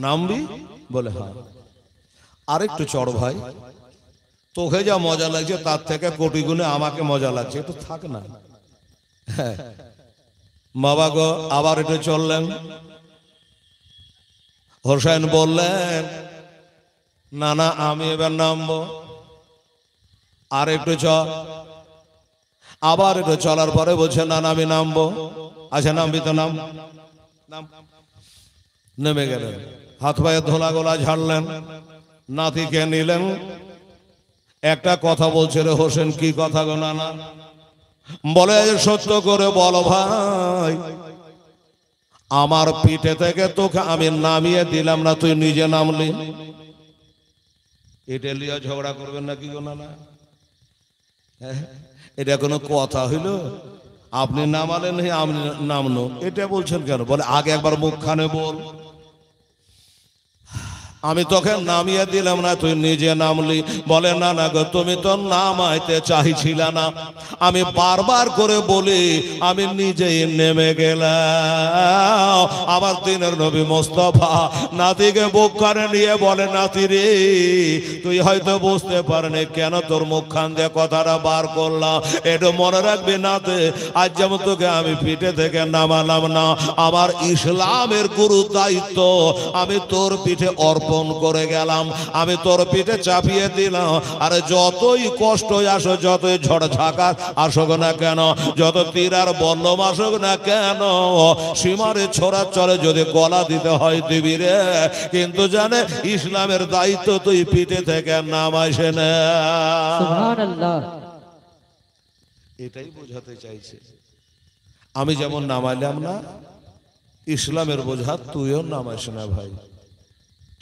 নামবি? বলে হ্যাঁ। আরেকটু চড় ভাই, তোকে যা মজা লাগছে তার থেকে কোটি গুণে আমাকে মজা লাগছে, একটু থাক না। হ্যাঁ বাবা গো, আবার একটু চললেন। হোসেন বললেন না না আমি এবার নামবো। আর একটু চল। আবার একটু চলার পরে বলছে না না আমি নামবো। আচ্ছা নামবি তো নাম। নেমে গেলেন, হাত পায়ে ধোলা গোলা ঝাড়লেন, নাতিকে নিলেন। একটা কথা বলছে রে হোসেন, কি কথা গো নানা? বলে সত্য করে বলো ভাই, আমার পিঠে থেকে তোকে আমি নামিয়ে দিলাম না, তুই নিজে নামলি। এটা লিয়া ঝগড়া করবেন নাকি গো নানা? এটা কোনো কথা হইল? আপনি নামালেন আমি নামনো, এটা বলছেন কেন? বলে আগে একবার মুখখানে বল, আমি তোকে নামিয়ে দিলাম না, তুই নিজে নামলি। বলে না না গো, তুমি তো নামাইতে চাইছিল না, আমি বারবার করে বলি আমি নিজেই নেমে গেলাম। আবার দিনের নবী মোস্তফা নাতিকে বুকখানে নিয়ে বলে নাতি রে, তুই হয়তো বুঝতে পারনি কেন তোর মুখখান দিয়ে কথাটা বার করলাম, একটু মনে রাখবি নাতে, আজ যেমন তোকে আমি পিঠে থেকে নামালাম না, আমার ইসলামের গুরু দায়িত্ব আমি তোর পিঠে অর্পণ করে গেলাম, আমি তোর পিঠে চাপিয়ে দিলাম। আর যতই কষ্ট আসো, যতই ঝড় ঝাঁকার আসুক না কেন, যত তীর আর বল্লম আসুক না কেন, সীমারে ছোড়া চলে যদি গলা দিতে হয় দিবি রে, কিন্তু জানে ইসলামের দায়িত্ব তুই পিঠে থেকে নামাইছে না। সুবহানাল্লাহ। এটাই বোঝাতে চাইছে, আমি যেমন নামাইলাম না, ইসলামের বোঝা তুইও নামাইস না ভাই।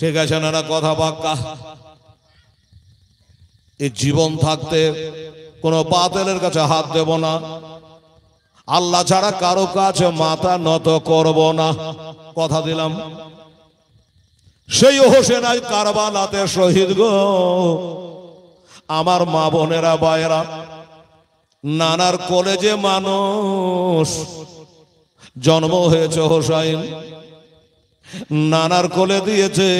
ঠিক আছে না? কথা পাক্কা। এই জীবন থাকতে কোনো বাতিলের কাছে হাত দেব না, আল্লাহ ছাড়া কারো কাছে মাথা নত করব না, কথা দিলাম। সেই হোসেন আজ কারবালাতে শহীদ গো। আমার মা বোনেরা ভাইয়েরা, নানার কোলে যে মানুষ জন্ম হয়েছে হোসাইন, নানার কোলে দিয়েছে,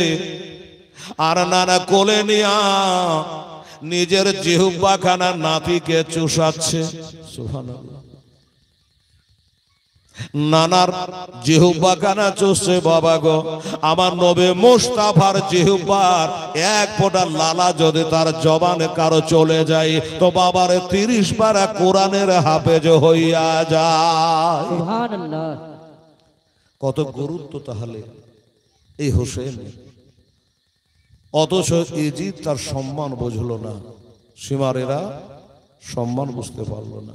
আর নানা কোলে নিয়া নিজের জিহ্বাখানা নাতিকে চুষাচ্ছে। সুবহানাল্লাহ। নানার জিহ্বাখানা চুষছে বাবা গো। আমার নবী মুস্তাফার জিহ্বার এক ফোঁটা লালা যদি তার জবানে কারো চলে যায়, তো বাবার 30 পারা কোরআনের হাফেজ হইয়া যায়। সুবহানাল্লাহ। কত গুরুত্ব তাহলে এই হোসেন। অথচ ইজিদ তার সম্মান বুঝলো না, সীমারেরা সম্মান বুঝতে পারলো না।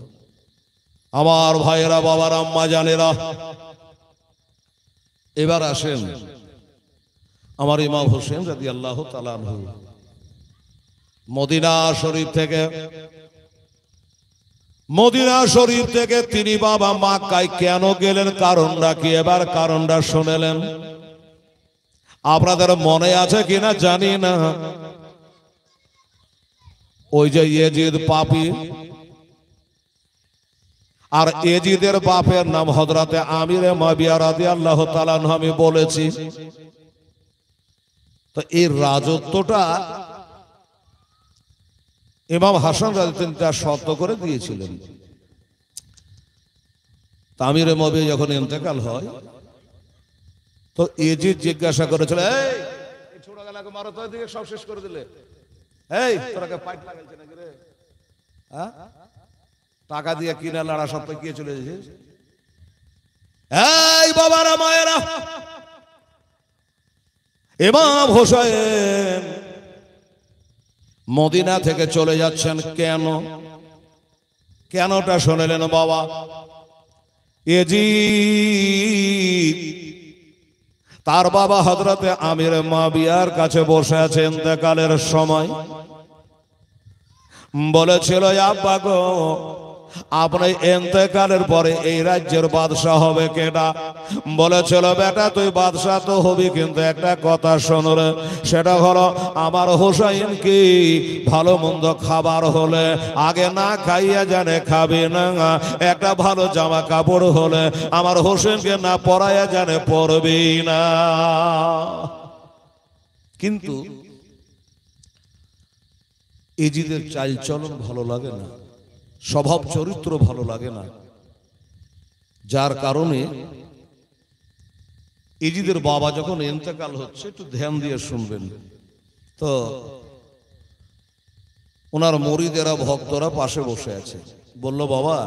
আমার ভাইয়েরা, বাবার আম্মা জানেরা, এবার আসেন আমার ইমাম হোসেন রাদিয়াল্লাহু তাআলা আনহু মদিনা শরীফ থেকে তিনি বাবা মক্কায় কেন গেলেন, কারণটা কি? এবার কারণটা শুনেলেন। আপনাদের মনে আছে কিনা জানি না, ওই যে ইয়েজিদ পাপী, আর ইয়েজিদের বাপের নাম হযরতে আমির মুআবিয়া রাদিয়াল্লাহু তাআলা আনহু, আমি বলেছি তো এই রাজত্বটা ইমাম হাসান রাদিয়াল্লাহু তাআলা শর্ত করে দিয়েছিলেন। আমির মুআবিয়া যখন ইন্তেকাল হয়, তো ইয়েজিদ জিজ্ঞাসা করেছিল, এই ছোট গেলাকে মারো তো, এদিকে সব শেষ করে দিলে, এই তোরা কে পাইপ লাগাইছে নাকি রে? হ্যাঁ, টাকা দিয়ে কিনা লড়া সব তো কে চলে যাচ্ছে। এই বাবারা মায়েরা, ইমাম হোসেন মদিনা থেকে চলে যাচ্ছেন কেন? কেনটা শুনলেন বাবা। ইয়েজিদ তার বাবা হযরতে আমির মুআবিয়ার কাছে বসে আছে ইন্তেকালের সময়, বলেছিল আব্বা গো, আপনি ইন্তেকালের পরে এই রাজ্যের বাদশাহ হবে কেডা? বলেছিল বেটা তুই বাদশাহ তো হবি, কিন্তু একটা কথা শোন রে, সেটা হলো আমার হোসেন কি ভালো মন্দ খাবার হলে আগে না খাইয়া জানে খাবি না, একটা ভালো জামা কাপড় হলে আমার হোসেনকে না পরাইয়া জানে পরবি না। কিন্তু এজিদের চালচলন ভালো লাগে না, স্বভাব চরিত্র ভালো লাগে না, যার কারণে এজিদের বাবা যখন ইন্তেকাল হচ্ছে, একটু ধ্যান দিয়ে শুনবেন তো, ওনার মুরিদেরা ভক্তরা পাশে বসে আছে, বলল বাবা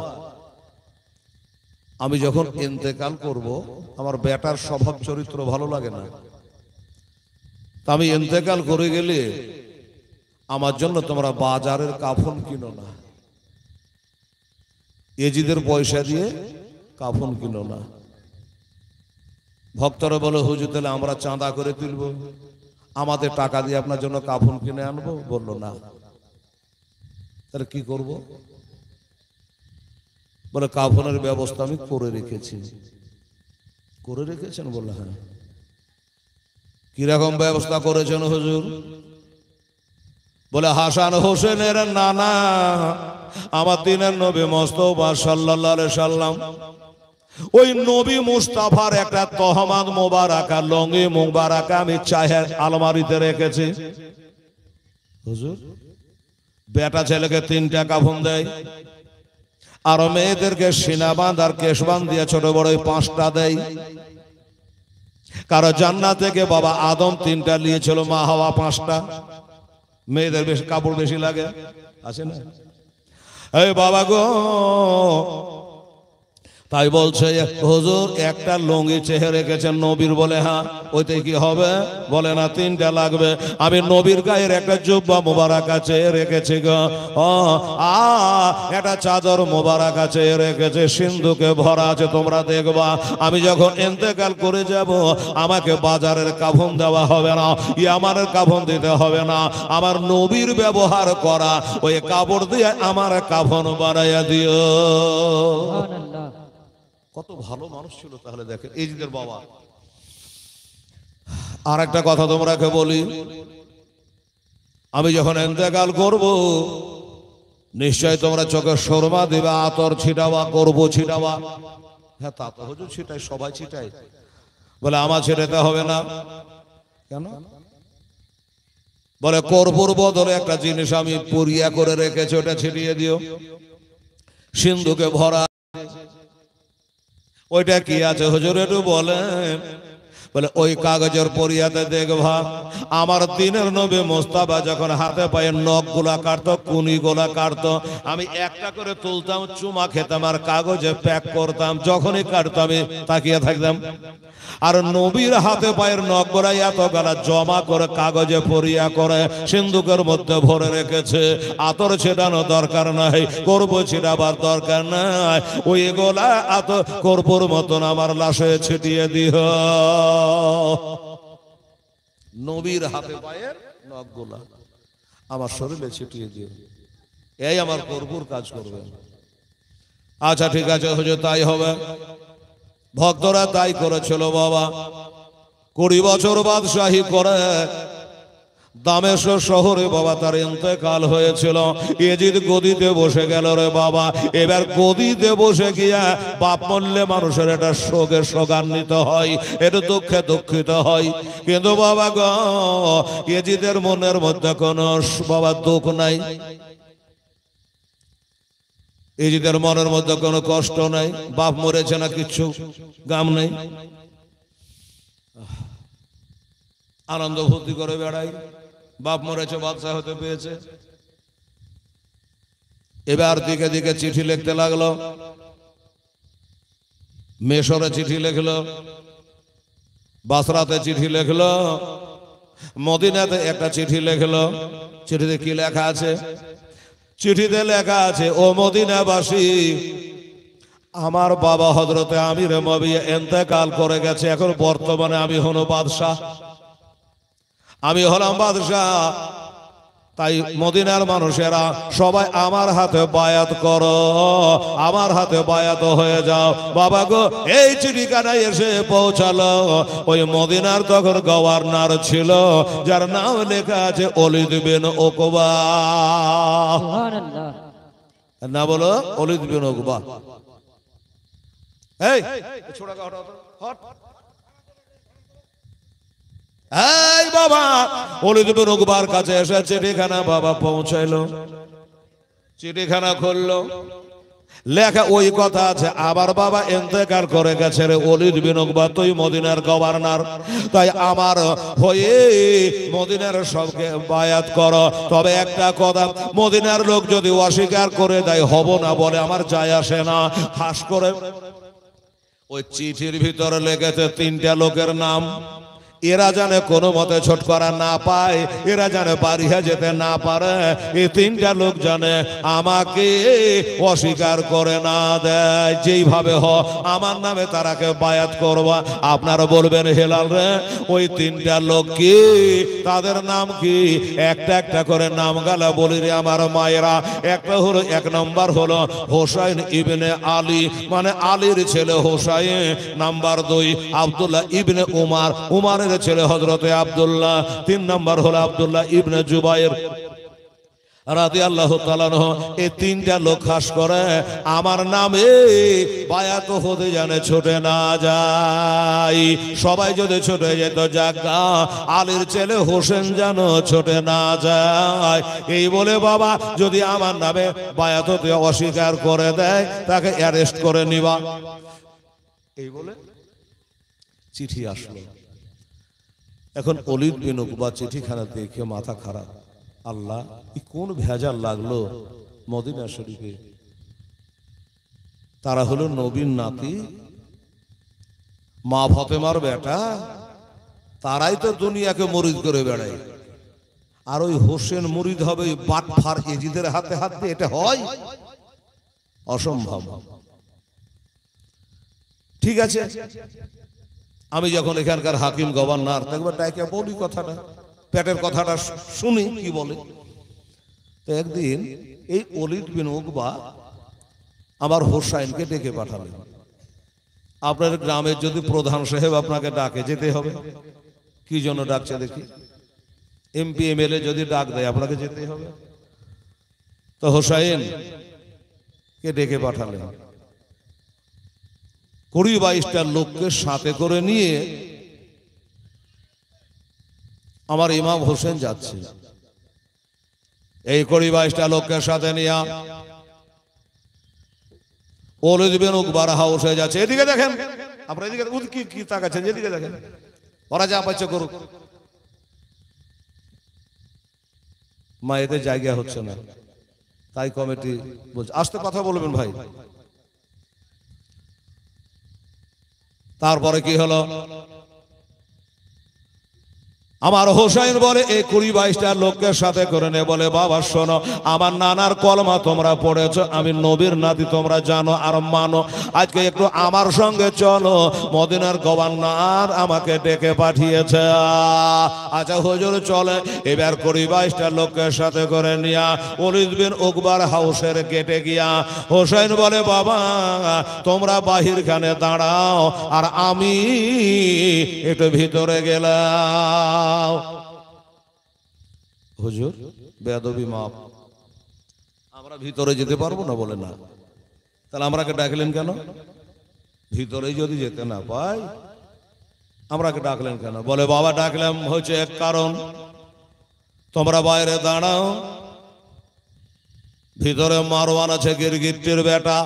আমি যখন ইন্তেকাল করব আমার বেটার স্বভাব চরিত্র ভালো লাগে না, তা আমি ইন্তেকাল করে গেলে আমার জন্য তোমরা বাজারের কাফন কিনো না, এজিদের পয়সা দিয়ে কাফন কিনো না। ভক্তরা বলে হুজুর তাহলে আমরা চাঁদা করে তুলব, আমাদের টাকা দিয়ে আপনার জন্য কাফন কিনে আনবো। বলল না, তাহলে কি করব? বলে কাফনের ব্যবস্থা আমি করে রেখেছি। করে রেখেছেন? বললে হ্যাঁ। কিরকম ব্যবস্থা করেছেন হুজুর? বলে হাসান হোসেনের নানা আমার দিনের নবী মুস্তাফা সাল্লাল্লাহু আলাইহি সাল্লাম, ওই নবী মুস্তাফার একটা তহমাদ মোবারকা, লঙ্গি মোবারকা আমি চায়ের আলমারিতে রেখেছি। হুজুর বেটা ছেলেকে 3টা কাফন দেয়, আর মেয়েদেরকে সিনা বাঁধ আর কেশ বাঁধ দিয়ে ছোট বড় 5টা দেয়। কারো জান্নাত থেকে বাবা আদম 3টা নিয়েছিল, মা হাওয়া 5টা। মেয়েদের বেশি কাপড় বেশি লাগে, আছে না? এই বাবা গো, তাই বলছে হুজুর একটা লুঙ্গি চেহে রেখেছেন নবীর। বলে হ্যাঁ। ওইতে কি হবে? বলে না 3টা লাগবে। আমি নবীর গায়ের একটা জুব্বা মোবারক আছে রেখেছি গো, একটা চাদর মোবারক আছে রেখেছে, সিন্ধুকে ভরা আছে। তোমরা দেখবা আমি যখন ইন্তেকাল করে যাব আমাকে বাজারের কাফন দেওয়া হবে না, ইয়ামানের কাফন দিতে হবে না, আমার নবীর ব্যবহার করা ওই কাপড় দিয়ে আমার কাফন বানাইয়া দিও। কত ভালো মানুষ ছিল তাহলে দেখেন এজিদের বাবা। আর একটা কথা তোমরাকে বলি, আমি যখন ইন্তেকাল করব নিশ্চয় তোমরা চোখে সুরমা দিবা, আতর ছিটাবা, করব ছিটাবা। হ্যাঁ তা তো হুজুর ছিটাই, সবাই ছিটাই। বলে আমার ছিটাতে হবে না কেন? বলে করবুর বদলে একটা জিনিস আমি পুরিয়া করে রেখেছি, ওটা ছিটিয়ে দিও। সিন্ধুকে ভরা, ওইটা কি আছে হুজুর একটু বলেন। বলে ওই কাগজের পরিয়াতে দেখবা আমার দিনের নবী মুস্তাফা যখন হাতে পায়ে নখ গুলা কাটতো, কুনি গোলা কাটতো, আমি একটা করে তুলতাম, চুমা খেতাম আর কাগজে প্যাক করতাম। যখনই কাটতো আমি তাকিয়ে থাকতাম। আর নবীর হাতে পায়ের নখ গুলা এত গালা জমা করে কাগজে পরিয়া করে সিন্ধুকের মধ্যে ভরে রেখেছে। আতর ছেটানো দরকার নাই, করব ছিটাবার দরকার নাই, ওই গোলা আতর করবর মতন আমার লাশে ছিটিয়ে দিও। নবীর হাতে পায়ের নখ গুলা আমার শরীরে ছিটিয়ে দিও, এই আমার করবুর কাজ করবে। আচ্ছা ঠিক আছে হুজুর তাই হবে। ভক্তরা তাই করেছিল বাবা। 20 বছর বাদশাহী করে দামেস্ক শহরে বাবা তার ইন্তেকাল হয়েছিল। এজিদ গদিতে বসে গেল রে বাবা। এবার গদিতে বসে গিয়া বাপ মরলে মানুষের এটা শোকে শোকান্বিত হয়, এটা দুঃখে দুঃখিত হয়। কিন্তু বাবা গো এজিদের মনের মধ্যে কোনো বাবা দুঃখ নাই, এজিদের মনের মধ্যে কোনো কষ্ট নাই। বাপ মরেছে না, কিচ্ছু গাম নেই, আনন্দ ফুর্তি করে বেড়াই। বাপ মরেছে, বাদশা হতে পেয়েছে। এবার দিকে দিকে চিঠি লিখতে লাগলো। মেশরে চিঠি লিখলো, বাসরাতে চিঠি লিখলো, মদিনাতে একটা চিঠি লিখলো। চিঠিতে কি লেখা আছে? চিঠিতে লেখা আছে, ও মদিনাবাসী, আমার বাবা হযরতে আমির মুআবিয়া ইন্তেকাল করে গেছে। এখন বর্তমানে আমি হলো বাদশাহ, আমি হলাম বাদশাহ। তাই মদিনার মানুষেরা সবাই আমার হাতে বায়াত করো, আমার হাতে বায়াত হয়ে যাও। বাবা গো এই চিঠিখানায় এসে পৌঁছালো। ওই মদিনার তখন গভর্নর ছিল, যার নাম লেখা আছে ওলীদ বিন উকবা। সুবহানাল্লাহ। না বলো ওলীদ বিন উকবা। এই ছোড়া হট। এই বাবা ওলীদ বিন উকবার কাছে এসে চিঠিখানা বাবা পৌঁছাইলো। চিঠিখানা খুললো, লেখা ওই কথা আছে, আবার বাবা ইন্তেকাল করে গেছে রে ওলীদ বিন উকবা, তুই মদিনার গভর্নর, তাই আমার হয়ে মদিনার সবকে বায়াত কর। তবে একটা কথা, মদিনার লোক যদি অস্বীকার করে দেয় হব না বলে আমার যায় আসে না। খাস করে ওই চিঠির ভিতরে লেগেছে 3টা লোকের নাম। এরা জানে কোনো মতে ছুটকারা না পায়, এরা জানে পারিয়া যেতে না পারে। এই 3টা লোক জানে আমাকে অস্বীকার করে না দেয়, যেইভাবে হ আমার নামে তারাকে বায়াত করবা। আপনারা বলবেন হেলাল রে ওই 3টা লোক কি, তাদের নাম কি? একটা একটা করে নাম গালা বলি রে আমার মায়েরা। একটা হলো, 1 নম্বর হলো হোসাইন ইবনে আলী, মানে আলীর ছেলে হোসাইন। নাম্বার 2 আব্দুল্লাহ ইবনে উমার, উমারের ছেলে হযরতে আব্দুল্লাহ। 3 নম্বর হলো আব্দুল্লাহ ইবনে জুবাইর রাদিয়াল্লাহু তাআলা আনহু। এই 3টা লোক খাস করে আমার নামে বায়াত হতে জানে ছুটে না যায়। সবাই যদি ছুটে যেত জাগা, আলীর ছেলে হোসেন যেন ছুটে না যায়। এই বলে বাবা যদি আমার নামে বায়াত হতে অস্বীকার করে দেয় তাকে অ্যারেস্ট করে নিবা। এই বলে চিঠি আসলো। এখন ওলীদ বিন উকবা চিঠিখানা দেখে মাথা খারাপ, আল্লাহ কোন ভেজাল লাগলো মদিনা শরীফে। তারা হলো নবীর নাতি, মা ফাতেমার বেটা, তারাই তো দুনিয়াকে মুরিদ করে বেড়ায়। আর ওই হোসেন মুরিদ হবে ওই বাটফার এজিদের হাতে হাত দিয়ে? এটা হয়? অসম্ভব। ঠিক আছে, আমি যখন এখানকার হাকিম গভর্নর একবার ডাইকে বলি কথাটা, পেটের কথাটা শুনি কি বলে। তো একদিন এই ওলীদ বিন উকবা আমার হোসাইনকে ডেকে পাঠালেন। আপনার গ্রামের যদি প্রধান সাহেব আপনাকে ডাকে যেতে হবে। কি জন্য ডাকছে দেখি? এমপি এমএলএ যদি ডাক দেয় আপনাকে যেতে হবে। তো হোসাইন কে ডেকে পাঠালেন। 20-22টা লোককে সাথে করে নিয়ে আমার ইমাম হোসেন যাচ্ছে। এই 20-22টা লোককে সাথে নিয়ে ওলীদ বিন উকবার হাউসে যাচ্ছে। এদিকে দেখেন, আপনারা এদিকে কি তাকাচ্ছেন? এদিকে দেখেন, ওরা যা পাচ্ছে করুক, মা এতে জায়গা হচ্ছে না। তাই কমিটি বলছে আস্তে কথা বলবেন ভাই। তারপরে কি হলো? আমার হোসাইন বলে এই 20-22টা লোককে সাথে করে নে, বলে বাবা শোনো, আমার নানার কলমা তোমরা পড়েছো, আমি নবীর নাতি তোমরা জানো আর মানো। আজকে একটু আমার সঙ্গে চলো, মদিনার গভর্নর আমাকে ডেকে পাঠিয়েছে। আচ্ছা হুজুর চলে। এবার 20-22টা লোককে সাথে করে নিয়া ওলীদ বিন উকবার হাউসের গেটে গিয়া হোসাইন বলে বাবা তোমরা বাহিরখানে দাঁড়াও আর আমি একটু ভিতরে গেলাম। হুজুর বেয়াদবি মাপ, আমরা ভিতরে যেতে পারবো না? বলে না। তাহলে আমরাকে ডাকলেন কেন? ভিতরে যদি যেতে না পাই আমরাকে ডাকলেন কেন? বলে বাবা ডাকলাম হচ্ছে এক কারণ, তোমরা বাইরে দাঁড়াও, ভিতরে মারওয়ান আছে গিরগিট্টির বেটা,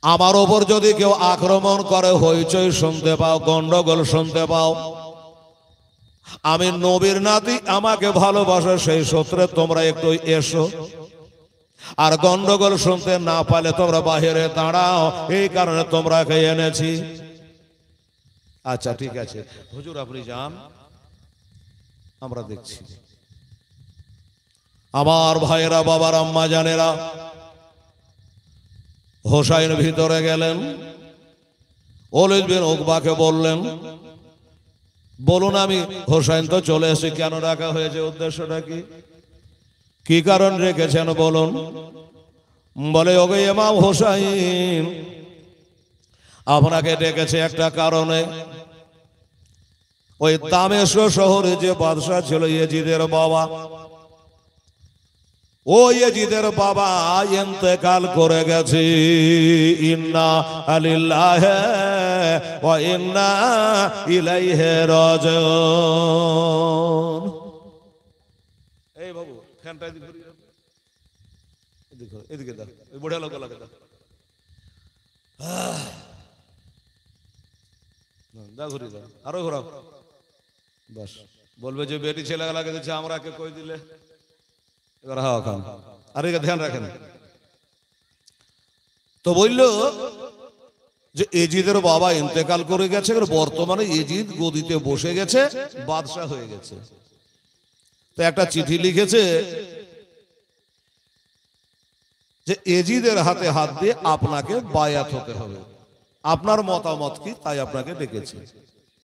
আমার ওপর যদি কেউ আক্রমণ করে হইচই শুনতে পাও, গন্ডগোল শুনতে পাও, আমি নবীর নাতি, আমাকে ভালোবাসো, সেই সূত্রে তোমরা একটু এসো। আর গন্ডগোল শুনতে না পালে তোমরা বাহিরে দাঁড়াও, এই কারণে তোমরাকে এনেছি। আচ্ছা ঠিক আছে হুজুর আপনি যান, আমরা দেখছি। আমার ভাইয়েরা, বাবার আম্মা জানেরা, হোসাইন ভিতরে গেলেন। ওলীদ বিন উকবাকে বললেন বলুন আমি হোসাইন তো চলে এসে, কেন ডাকা হয়েছে, উদ্দেশ্যটা কি, কি কারণ রেখেছেন বলুন। বলে ওগে ইমাম হোসাইন আপনাকে ডেকেছে একটা কারণে। ওই দামেস্ক শহরে যে বাদশা ছিল ইয়েজিদের বাবা, ও ইয়াজিদের বাবা ইন্তেকাল করে গেছে। ইন্না লিল্লাহি ওয়া ইন্না ইলাইহি রাজিউন। এই বাবু ফ্যানটা এদিকে ঘুরিয়ে দাও, এদিকে দাও, ওই বুড়া লোক লাগে দাও, দাও ঘুরিয়ে দাও, আরো ঘোরাও। বাস বলবে যে বেটি ছেলে লাগে দিচ্ছে, আমরা কে কই দিলে এবার হাওয়া খান। আর এদিকে ধ্যান রাখেন। তো বলল যে এজিদের বাবা ইন্তেকাল করে গেছে, বর্তমানে এজিদ গদিতে বসে গেছে, বাদশা হয়ে গেছে। তো একটা চিঠি লিখেছে যে এজিদের হাতে হাত দিয়ে আপনাকে বায়াত হতে হবে, আপনার মতামত কি, তাই আপনাকে ডেকেছি।